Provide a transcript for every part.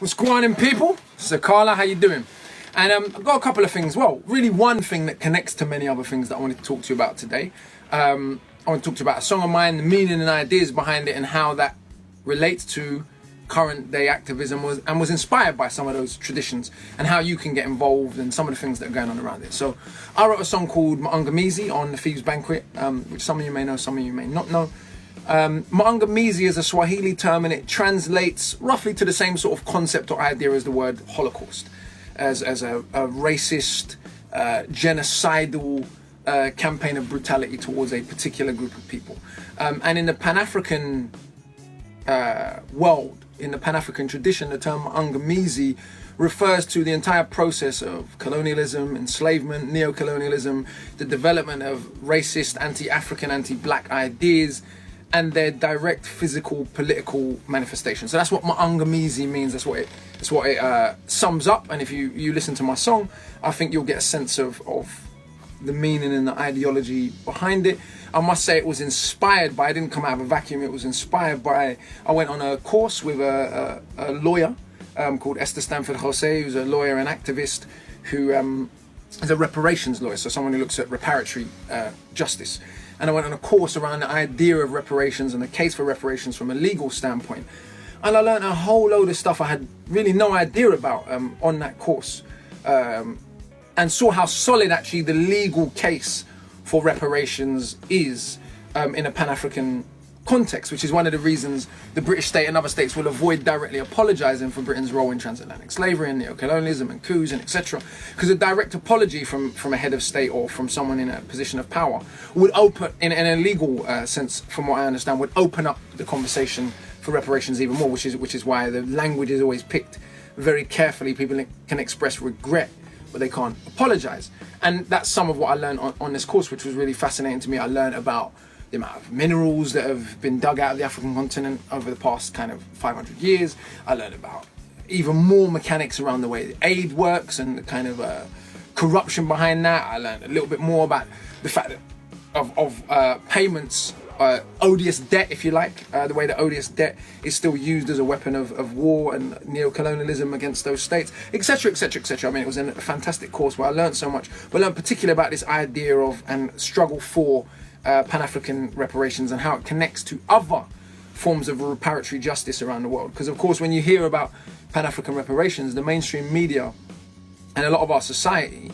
What's going on, people? It's Akala, how you doing? And I've got a couple of things. Well, really one thing that connects to many other things that I wanted to talk to you about today. I want to talk to you about a song of mine, the meaning and ideas behind it, and how that relates to current day activism was inspired by some of those traditions, and how you can get involved in some of the things that are going on around it. So I wrote a song called Maangamizi on the Thieves Banquet, which some of you may know, some of you may not know. Maangamizi is a Swahili term, and it translates roughly to the same sort of concept or idea as the word Holocaust, as a racist, genocidal campaign of brutality towards a particular group of people. And in the Pan-African world, in the Pan-African tradition, the term Maangamizi refers to the entire process of colonialism, enslavement, neo-colonialism, the development of racist, anti-African, anti-black ideas, and their direct physical political manifestation. So that's what Maangamizi means. That's what it sums up. And if you listen to my song, I think you'll get a sense of the meaning and the ideology behind it. I must say it was inspired by, it didn't come out of a vacuum, it was inspired by, I went on a course with a lawyer called Esther Stanford Jose, who's a lawyer and activist who is a reparations lawyer, so someone who looks at reparatory justice. And I went on a course around the idea of reparations and the case for reparations from a legal standpoint. And I learned a whole load of stuff I had really no idea about on that course. And saw how solid actually the legal case for reparations is in a Pan-African context, which is one of the reasons the British state and other states will avoid directly apologising for Britain's role in transatlantic slavery and neo-colonialism and coups and etc. Because a direct apology from a head of state or from someone in a position of power would open, in a legal sense, from what I understand, would open up the conversation for reparations even more, which is why the language is always picked very carefully. People can express regret, but they can't apologise. And that's some of what I learned on this course, which was really fascinating to me. I learned about the amount of minerals that have been dug out of the African continent over the past kind of 500 years. I learned about even more mechanics around the way the aid works and the kind of corruption behind that. I learned a little bit more about the fact that of payments, odious debt, if you like, the way that odious debt is still used as a weapon of war and neo-colonialism against those states, etc, etc, etc. I mean, it was a fantastic course where I learned so much, but I learned particularly about this idea of and struggle for Pan-African reparations and how it connects to other forms of reparatory justice around the world. Because of course, when you hear about Pan-African reparations, the mainstream media and a lot of our society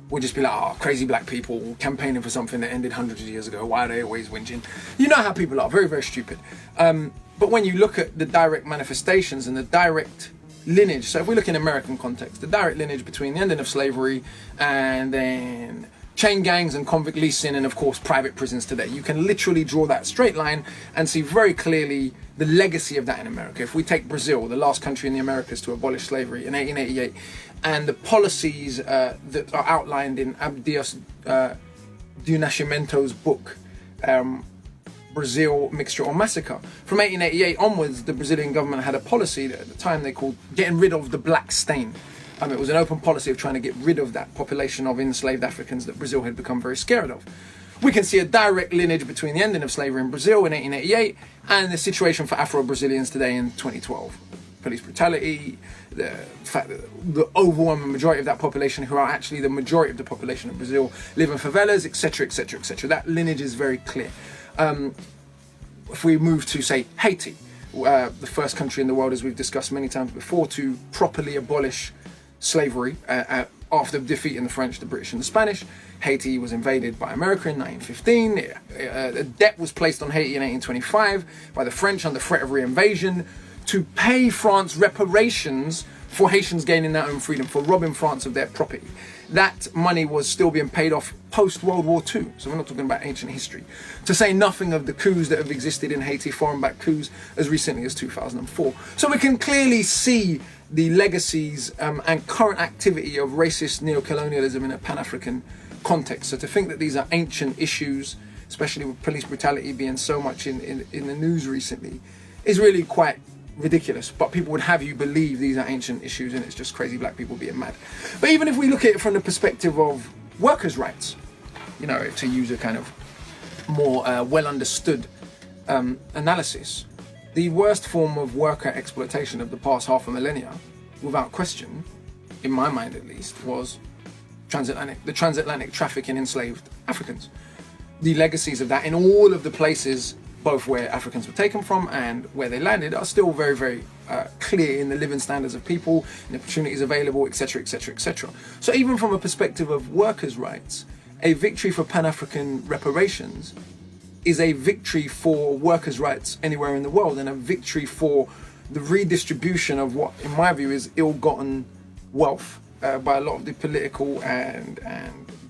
would just be like, oh, crazy black people campaigning for something that ended hundreds of years ago. Why are they always whinging? You know how people are, very, very stupid. But when you look at the direct manifestations and the direct lineage, so if we look in American context, the direct lineage between the ending of slavery and then chain gangs and convict leasing and of course private prisons today, you can literally draw that straight line and see very clearly the legacy of that in America. If we take Brazil, the last country in the Americas to abolish slavery in 1888, and the policies that are outlined in Abdias do Nascimento's book, Brazil, Mixture or Massacre. From 1888 onwards, the Brazilian government had a policy that at the time they called getting rid of the black stain. It was an open policy of trying to get rid of that population of enslaved Africans that Brazil had become very scared of. We can see a direct lineage between the ending of slavery in Brazil in 1888 and the situation for Afro-Brazilians today in 2012. Police brutality, the fact that the overwhelming majority of that population, who are actually the majority of the population of Brazil, live in favelas, etc, etc, etc. That lineage is very clear. If we move to, say, Haiti, the first country in the world, as we've discussed many times before, to properly abolish slavery after defeating the French, the British and the Spanish. Haiti was invaded by America in 1915. A debt was placed on Haiti in 1825 by the French under threat of reinvasion to pay France reparations for Haitians gaining their own freedom, for robbing France of their property. That money was still being paid off post-World War II, so we're not talking about ancient history. To say nothing of the coups that have existed in Haiti, foreign-backed coups, as recently as 2004. So we can clearly see the legacies and current activity of racist neo-colonialism in a Pan-African context. So to think that these are ancient issues, especially with police brutality being so much in the news recently, is really quite ridiculous. But people would have you believe these are ancient issues and it's just crazy black people being mad. But even if we look at it from the perspective of workers' rights, you know, to use a kind of more well understood analysis, The worst form of worker exploitation of the past half a millennia, without question, in my mind at least, was the transatlantic traffic in enslaved Africans. The legacies of that in all of the places, both where Africans were taken from and where they landed, are still very, very clear in the living standards of people, and opportunities available, etc., etc., etc. So even from a perspective of workers' rights, a victory for Pan-African reparations is a victory for workers' rights anywhere in the world, and a victory for the redistribution of what, in my view, is ill-gotten wealth by a lot of the political and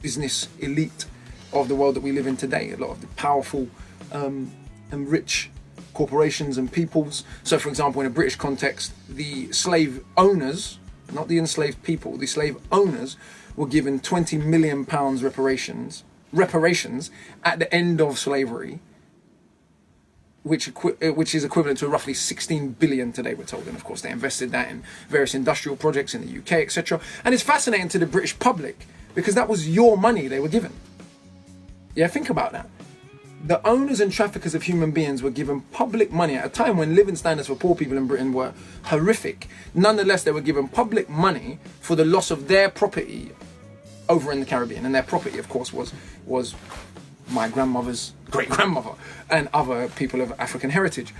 business elite of the world that we live in today. A lot of the powerful and rich corporations and peoples. So, for example, in a British context, the slave owners, not the enslaved people, the slave owners were given £20 million reparations at the end of slavery, which is equivalent to roughly 16 billion today, we're told. And of course, they invested that in various industrial projects in the UK, etc. And it's fascinating to the British public because that was your money they were given. Yeah, think about that. The owners and traffickers of human beings were given public money at a time when living standards for poor people in Britain were horrific. Nonetheless, they were given public money for the loss of their property over in the Caribbean. And their property, of course, was my grandmother's great-grandmother and other people of African heritage.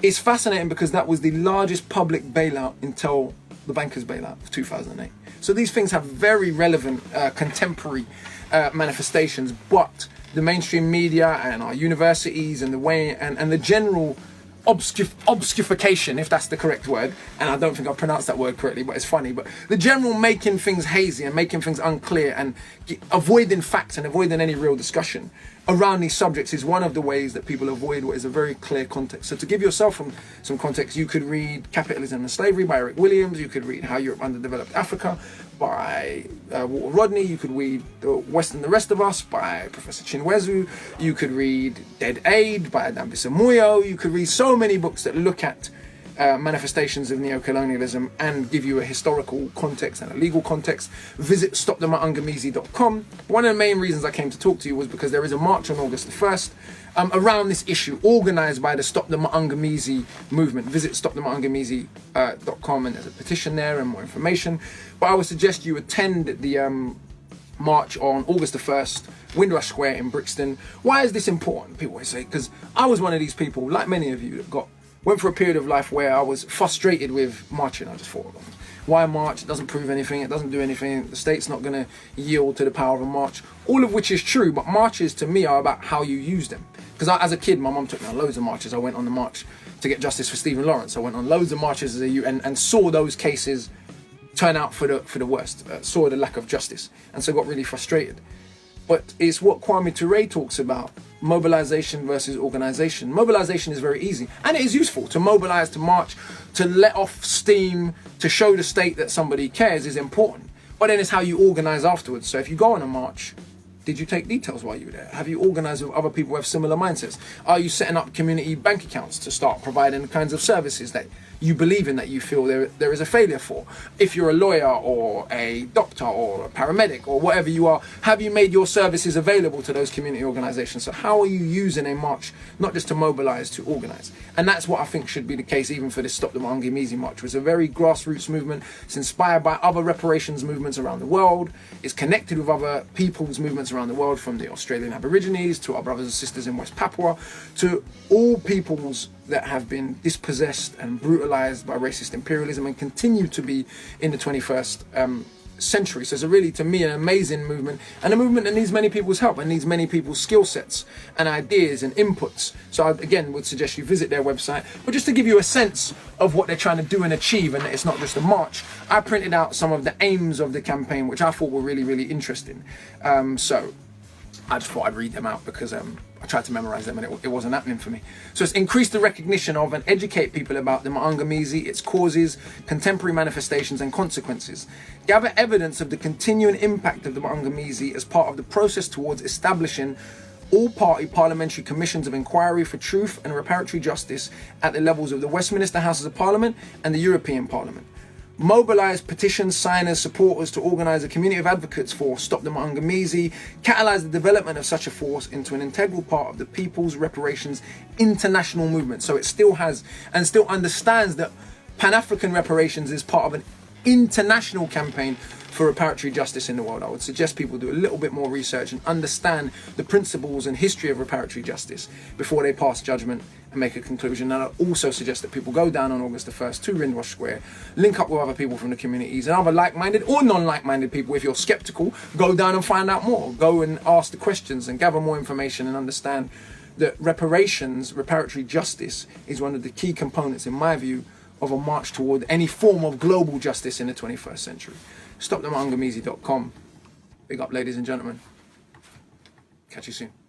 It's fascinating because that was the largest public bailout until the bankers' bailout of 2008. So these things have very relevant contemporary manifestations, but the mainstream media and our universities and the way and the general obscurification, if that's the correct word, and I don't think I pronounced that word correctly, but it's funny, but the general making things hazy and making things unclear and avoiding facts and avoiding any real discussion around these subjects is one of the ways that people avoid what is a very clear context. So to give yourself some context, you could read Capitalism and Slavery by Eric Williams, you could read How Europe Underdeveloped Africa by Walter Rodney, you could read The West and the Rest of Us by Professor Chinwezu, you could read Dead Aid by Adam Bisamuyo, you could read so many books that look at manifestations of neocolonialism and give you a historical context and a legal context. Visit stopthemahungamazi.com. One of the main reasons I came to talk to you was because there is a march on August the 1st around this issue, organised by the Stop the Mahungamazi movement. Visit stopthemahungamazi.com and there's a petition there and more information. But I would suggest you attend the march on August the 1st, Windrush Square in Brixton. Why is this important? People always say, because I was one of these people, like many of you, that went through a period of life where I was frustrated with marching. I just thought, why march? It doesn't prove anything. It doesn't do anything. The state's not going to yield to the power of a march. All of which is true, but marches to me are about how you use them. Because as a kid, my mum took me on loads of marches. I went on the march to get justice for Stephen Lawrence. I went on loads of marches as a youth and saw those cases turn out for the worst. Saw the lack of justice, and so got really frustrated. But it's what Kwame Ture talks about, mobilization versus organization. Mobilization is very easy, and it is useful to mobilize, to march, to let off steam, to show the state that somebody cares is important. But then it's how you organize afterwards. So if you go on a march, did you take details while you were there? Have you organized with other people who have similar mindsets? Are you setting up community bank accounts to start providing the kinds of services that you believe in, that you feel there is a failure for? If you're a lawyer or a doctor or a paramedic or whatever you are, have you made your services available to those community organizations? So how are you using a march, not just to mobilize, to organize? And that's what I think should be the case even for this Stop the Mahungamazi march. It's a very grassroots movement. It's inspired by other reparations movements around the world. It's connected with other people's movements around the world, from the Australian Aborigines to our brothers and sisters in West Papua, to all peoples that have been dispossessed and brutalized by racist imperialism and continue to be in the 21st century. So it's really, to me, an amazing movement, and a movement that needs many people's help and needs many people's skill sets and ideas and inputs. So I, again, would suggest you visit their website. But just to give you a sense of what they're trying to do and achieve, and that it's not just a march, I printed out some of the aims of the campaign, which I thought were really, really interesting. So I just thought I'd read them out because I tried to memorize them and it wasn't happening for me. So it's increase the recognition of and educate people about the Mahungamazi, its causes, contemporary manifestations and consequences. Gather evidence of the continuing impact of the Mahungamazi as part of the process towards establishing all-party parliamentary commissions of inquiry for truth and reparatory justice at the levels of the Westminster Houses of Parliament and the European Parliament. mobilize petition signers, supporters to organize a community of advocates for Stop the Mangamizi, catalyze the development of such a force into an integral part of the People's Reparations international movement. So it still has and still understands that Pan-African reparations is part of an international campaign for reparatory justice in the world. I would suggest people do a little bit more research and understand the principles and history of reparatory justice before they pass judgment and make a conclusion. And I also suggest that people go down on August the 1st to Windrush Square, link up with other people from the communities and other like-minded or non-like-minded people. If you're skeptical, go down and find out more. Go and ask the questions and gather more information and understand that reparations, reparatory justice, is one of the key components, in my view, of a march toward any form of global justice in the 21st century. StopTheMangamizi.com. Big up, ladies and gentlemen. Catch you soon.